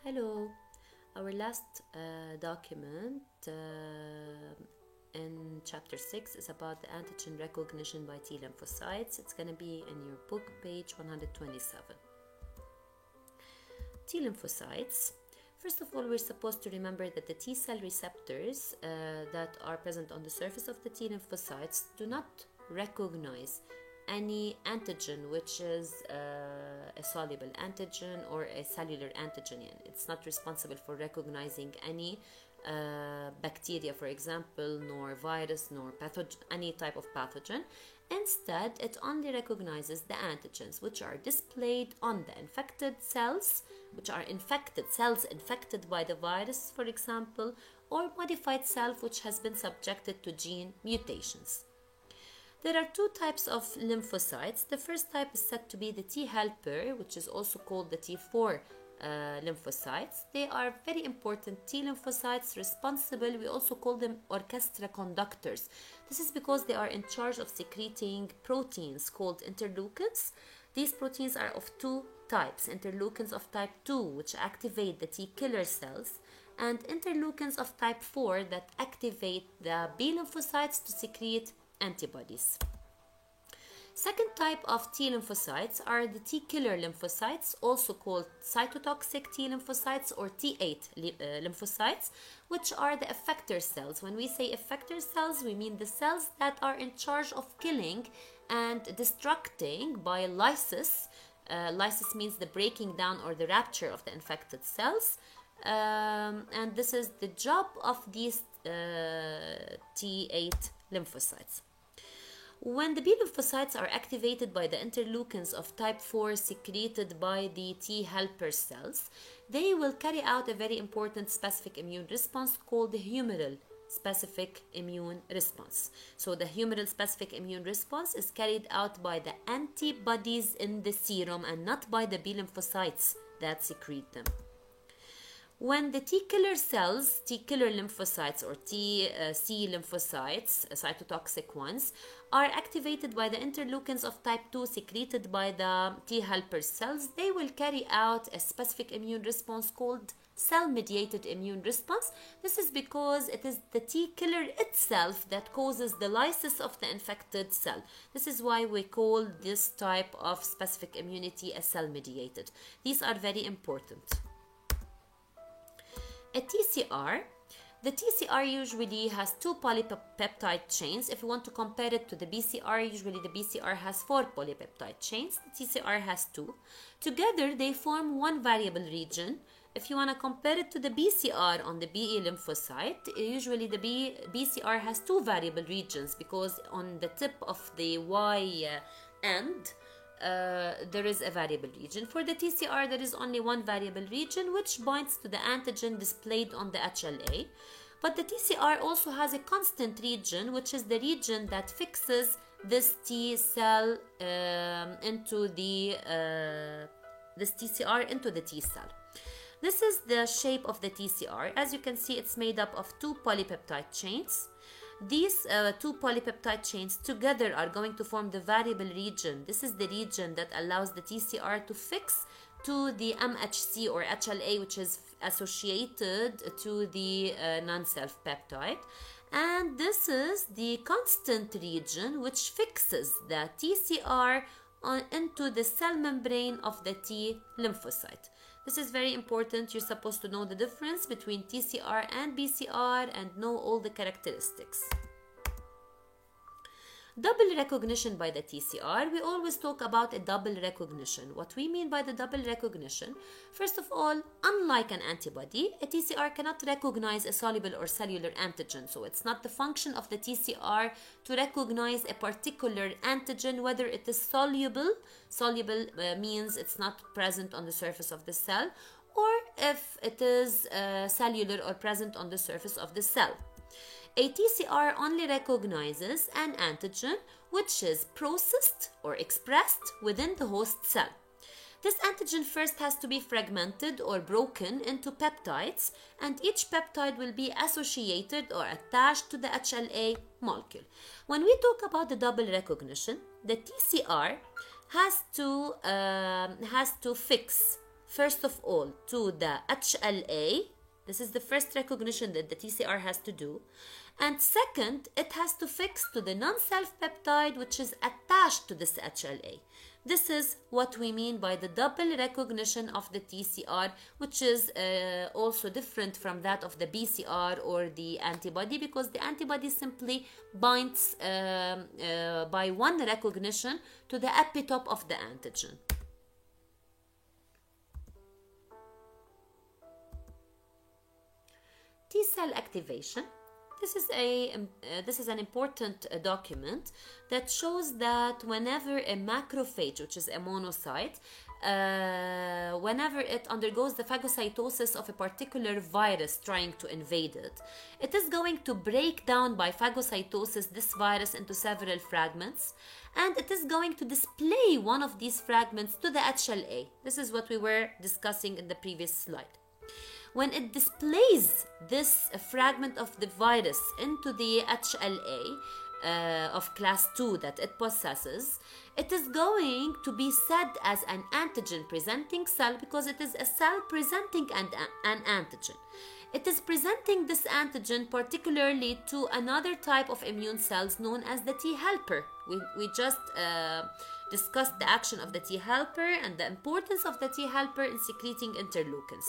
Hello. Our last document in chapter 6 is about the antigen recognition by T lymphocytes. It's going to be in your book, page 127. T lymphocytes. First of all, we're supposed to remember that the T cell receptors that are present on the surface of the T lymphocytes do not recognize any antigen which is a soluble antigen or a cellular antigen. It's not responsible for recognizing any bacteria, for example, nor virus, nor any type of pathogen. Instead, it only recognizes the antigens which are displayed on the infected cells, which are infected cells infected by the virus, for example, or modified self which has been subjected to gene mutations. There are two types of lymphocytes. The first type is said to be the T helper, which is also called the T4 lymphocytes. They are very important T lymphocytes responsible. We also call them orchestra conductors. This is because they are in charge of secreting proteins called interleukins. These proteins are of two types: interleukins of type 2, which activate the T killer cells, and interleukins of type 4 that activate the B lymphocytes to secrete antibodies. Second type of T lymphocytes are the T killer lymphocytes, also called cytotoxic T lymphocytes or T8 lymphocytes, which are the effector cells. When we say effector cells, we mean the cells that are in charge of killing and destructing by lysis. Lysis means the breaking down or the rupture of the infected cells. And this is the job of these T8 lymphocytes. When the B lymphocytes are activated by the interleukins of type 4 secreted by the T helper cells, they will carry out a very important specific immune response called the humoral specific immune response. So the humoral specific immune response is carried out by the antibodies in the serum and not by the B lymphocytes that secrete them. When the T killer cells, T killer lymphocytes or C lymphocytes, cytotoxic ones, are activated by the interleukins of type 2 secreted by the T helper cells, they will carry out a specific immune response called cell-mediated immune response. This is because it is the T killer itself that causes the lysis of the infected cell. This is why we call this type of specific immunity a cell-mediated. These are very important. A TCR, the TCR usually has two polypeptide chains. If you want to compare it to the BCR, usually the BCR has 4 polypeptide chains. The TCR has 2. Together they form one variable region. If you want to compare it to the BCR on the BE lymphocyte, usually the BCR has 2 variable regions because on the tip of the Y end, there is a variable region. For the TCR, there is only one variable region which binds to the antigen displayed on the HLA. But the TCR also has a constant region, which is the region that fixes this T cell into the this TCR into the T cell. This is the shape of the TCR. As you can see, it's made up of 2 polypeptide chains. These 2 polypeptide chains together are going to form the variable region. This is the region that allows the TCR to fix to the MHC or HLA, which is associated to the non-self peptide. And this is the constant region which fixes the TCR into the cell membrane of the T lymphocyte. This is very important. You're supposed to know the difference between TCR and BCR and know all the characteristics. Double recognition by the TCR. We always talk about a double recognition. What we mean by the double recognition, first of all, unlike an antibody, a TCR cannot recognize a soluble or cellular antigen. So it's not the function of the TCR to recognize a particular antigen, whether it is soluble. Soluble means it's not present on the surface of the cell, or if it is cellular or present on the surface of the cell. A TCR only recognizes an antigen which is processed or expressed within the host cell. This antigen first has to be fragmented or broken into peptides, and each peptide will be associated or attached to the HLA molecule. When we talk about the double recognition, the TCR has to fix first of all, to the HLA. This is the first recognition that the TCR has to do. And second, it has to fix to the non-self peptide which is attached to this HLA. This is what we mean by the double recognition of the TCR, which is also different from that of the BCR or the antibody, because the antibody simply binds by one recognition to the epitope of the antigen. T-cell activation. This is an important document that shows that whenever a macrophage, which is a monocyte, whenever it undergoes the phagocytosis of a particular virus trying to invade it, it is going to break down by phagocytosis this virus into several fragments, and it is going to display one of these fragments to the HLA. This is what we were discussing in the previous slide. When it displays this fragment of the virus into the HLA of class 2 that it possesses, it is going to be said as an antigen presenting cell because it is a cell presenting an antigen. It is presenting this antigen particularly to another type of immune cells known as the T helper. We just discussed the action of the T helper and the importance of the T helper in secreting interleukins.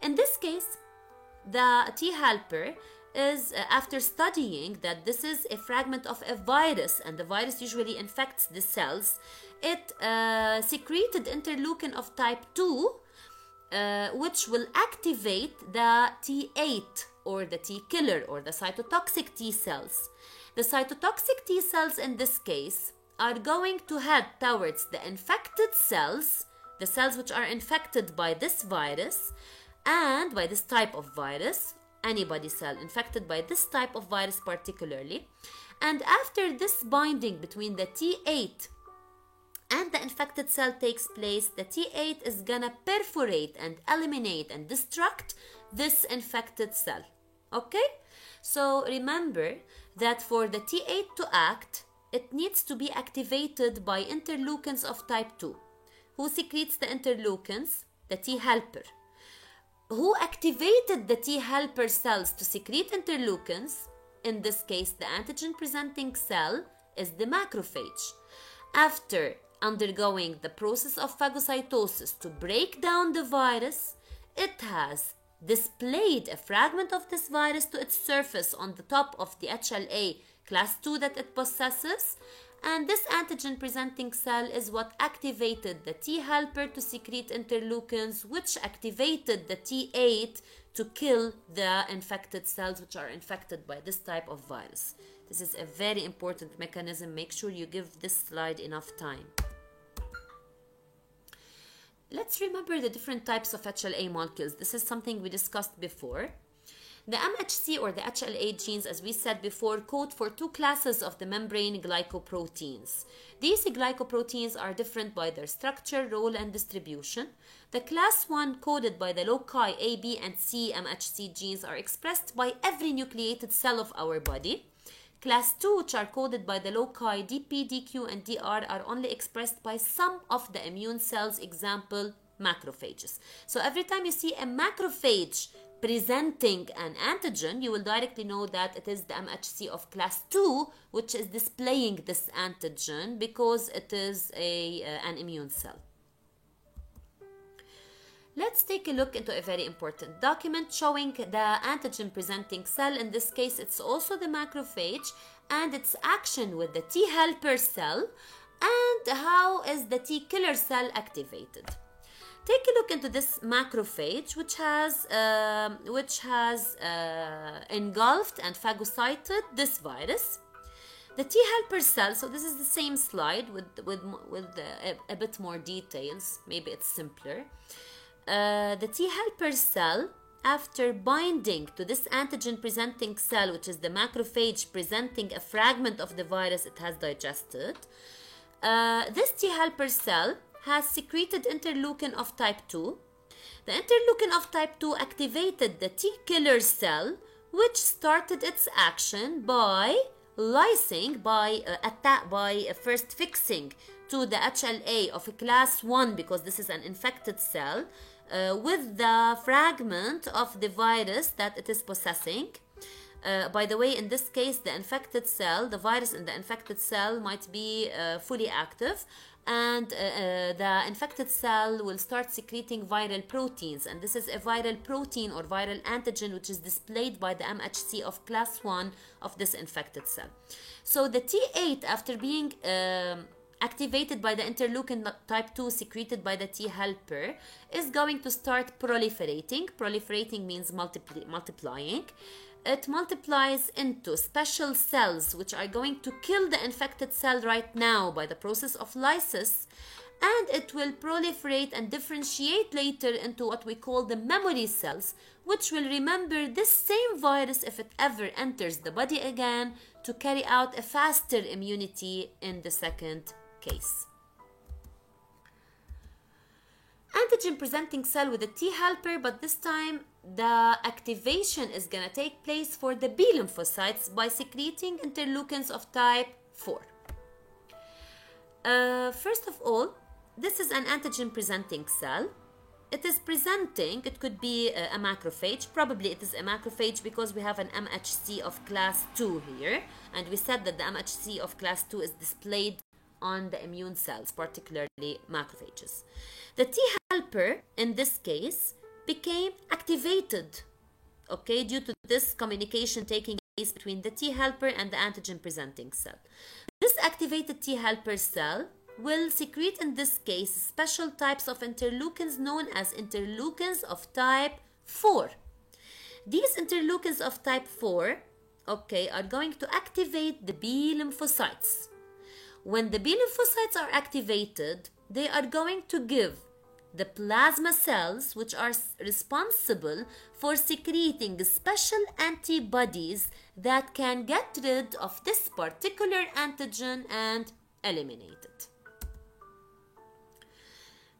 In this case, the T helper is, after studying that this is a fragment of a virus and the virus usually infects the cells, it secreted interleukin of type 2, which will activate the T8 or the T killer or the cytotoxic T cells. The cytotoxic T cells in this case are going to head towards the infected cells, the cells which are infected by this virus and by this type of virus, antibody cell infected by this type of virus particularly. And after this binding between the T8 and the infected cell takes place, the T8 is gonna perforate and eliminate and destruct this infected cell. Okay? So remember that for the T8 to act, it needs to be activated by interleukins of type 2. Who secretes the interleukins? The T helper. Who activated the T helper cells to secrete interleukins? In this case, the antigen presenting cell is the macrophage. After undergoing the process of phagocytosis to break down the virus, it has displayed a fragment of this virus to its surface on the top of the HLA class 2 that it possesses, and this antigen presenting cell is what activated the T helper to secrete interleukins, which activated the T8 to kill the infected cells which are infected by this type of virus. This is a very important mechanism. Make sure you give this slide enough time. Let's remember the different types of HLA molecules. This is something we discussed before. The MHC or the HLA genes, as we said before, code for two classes of the membrane glycoproteins. These glycoproteins are different by their structure, role, and distribution. The class 1 coded by the loci A, B, and C MHC genes are expressed by every nucleated cell of our body. Class 2, which are coded by the loci DP, DQ, and DR, are only expressed by some of the immune cells, example, macrophages. So every time you see a macrophage presenting an antigen, you will directly know that it is the MHC of class 2 which is displaying this antigen because it is an immune cell. Let's take a look into a very important document showing the antigen presenting cell. In this case, it's also the macrophage and its action with the T helper cell and how is the T killer cell activated. Take a look into this macrophage, which has engulfed and phagocyted this virus. The T helper cell, so this is the same slide with a bit more details. Maybe it's simpler. The T helper cell, after binding to this antigen presenting cell, which is the macrophage presenting a fragment of the virus it has digested, this T helper cell has secreted interleukin of type 2. The interleukin of type 2 activated the T killer cell, which started its action by lysing, by first fixing to the HLA of a class 1, because this is an infected cell, with the fragment of the virus that it is possessing. By the way, in this case, the infected cell, the virus in the infected cell might be fully active, and the infected cell will start secreting viral proteins, and this is a viral protein or viral antigen which is displayed by the MHC of class 1 of this infected cell. So the T8, after being activated by the interleukin type 2 secreted by the T helper, is going to start proliferating. Proliferating means multiplying. It multiplies into special cells which are going to kill the infected cell right now by the process of lysis, and it will proliferate and differentiate later into what we call the memory cells, which will remember this same virus if it ever enters the body again, to carry out a faster immunity in the second case. Antigen presenting cell with a T helper, but this time the activation is going to take place for the B lymphocytes by secreting interleukins of type 4. First of all, this is an antigen presenting cell. It is presenting, it could be a macrophage, probably it is a macrophage because we have an MHC of class 2 here, and we said that the MHC of class 2 is displayed on the immune cells, particularly macrophages. The T helper, in this case, became activated, okay, due to this communication taking place between the T helper and the antigen presenting cell. This activated T helper cell will secrete, in this case, special types of interleukins known as interleukins of type 4. These interleukins of type 4, okay, are going to activate the B lymphocytes. When the B lymphocytes are activated, they are going to give the plasma cells, which are responsible for secreting special antibodies that can get rid of this particular antigen and eliminate it.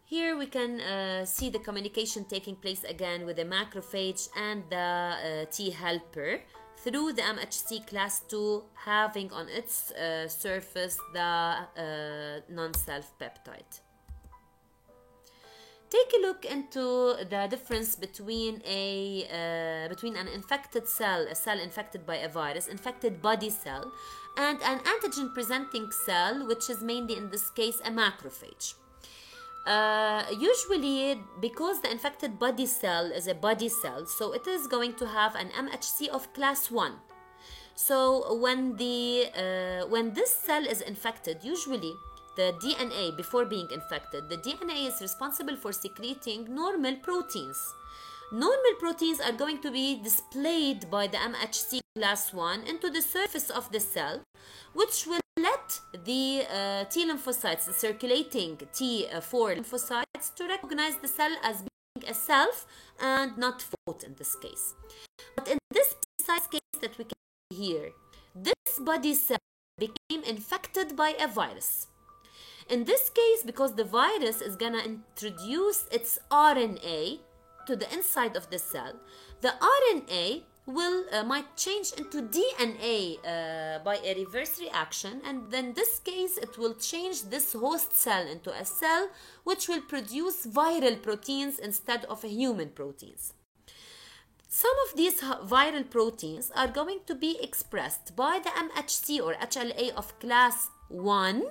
Here we can see the communication taking place again with the macrophage and the T helper through the MHC class 2 having on its surface the non-self peptide. Take a look into the difference between an infected cell, a cell infected by a virus, infected body cell, and an antigen presenting cell, which is mainly in this case a macrophage. Usually, because the infected body cell is a body cell, so it is going to have an MHC of class 1. So when this cell is infected, usually the DNA, before being infected, the DNA is responsible for secreting normal proteins. Normal proteins are going to be displayed by the MHC class 1 into the surface of the cell, which will let the T lymphocytes, the circulating T4 lymphocytes, to recognize the cell as being a self and not foot in this case. But in this precise case that we can see here, this body cell became infected by a virus. In this case, because the virus is going to introduce its RNA to the inside of the cell, the RNA might change into DNA by a reverse reaction, and then in this case it will change this host cell into a cell which will produce viral proteins instead of human proteins. Some of these viral proteins are going to be expressed by the MHC or HLA of class 1,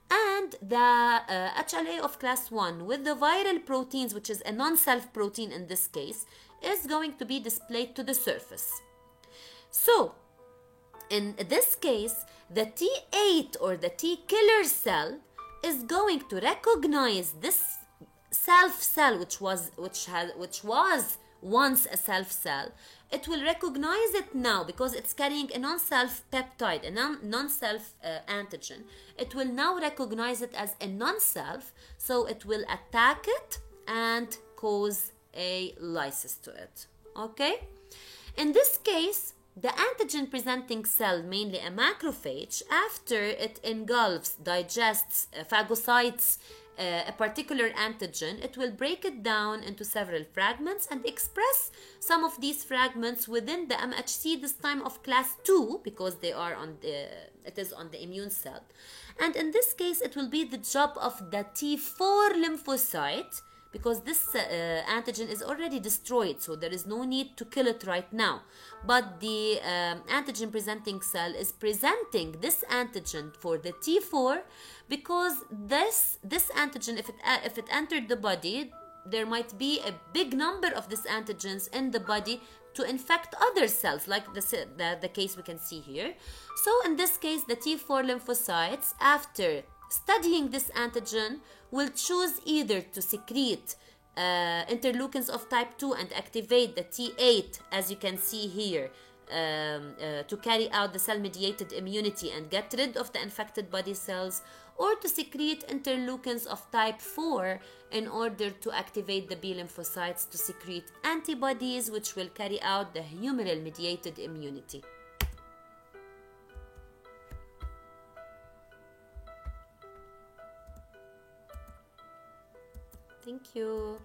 and the HLA of class 1 with the viral proteins, which is a non-self protein in this case, is going to be displayed to the surface. So, in this case, the T8 or the T killer cell is going to recognize this self cell, which was once a self cell. It will recognize it now because it's carrying a non-self peptide, a non-self antigen. It will now recognize it as a non-self, so it will attack it and cause a lysis to it. Okay? In this case, the antigen presenting cell, mainly a macrophage, after it engulfs, digests, phagocytes a particular antigen, it will break it down into several fragments and express some of these fragments within the MHC, this time of class 2, because they are it is on the immune cell. And in this case, it will be the job of the T4 lymphocyte, because this antigen is already destroyed, so there is no need to kill it right now. But the antigen presenting cell is presenting this antigen for the T4, because this antigen, if it entered the body, there might be a big number of these antigens in the body to infect other cells, like the case we can see here. So in this case, the T4 lymphocytes, after studying this antigen, will choose either to secrete interleukins of type 2 and activate the T8, as you can see here, to carry out the cell-mediated immunity and get rid of the infected body cells, or to secrete interleukins of type 4 in order to activate the B lymphocytes to secrete antibodies, which will carry out the humoral-mediated immunity. Thank you.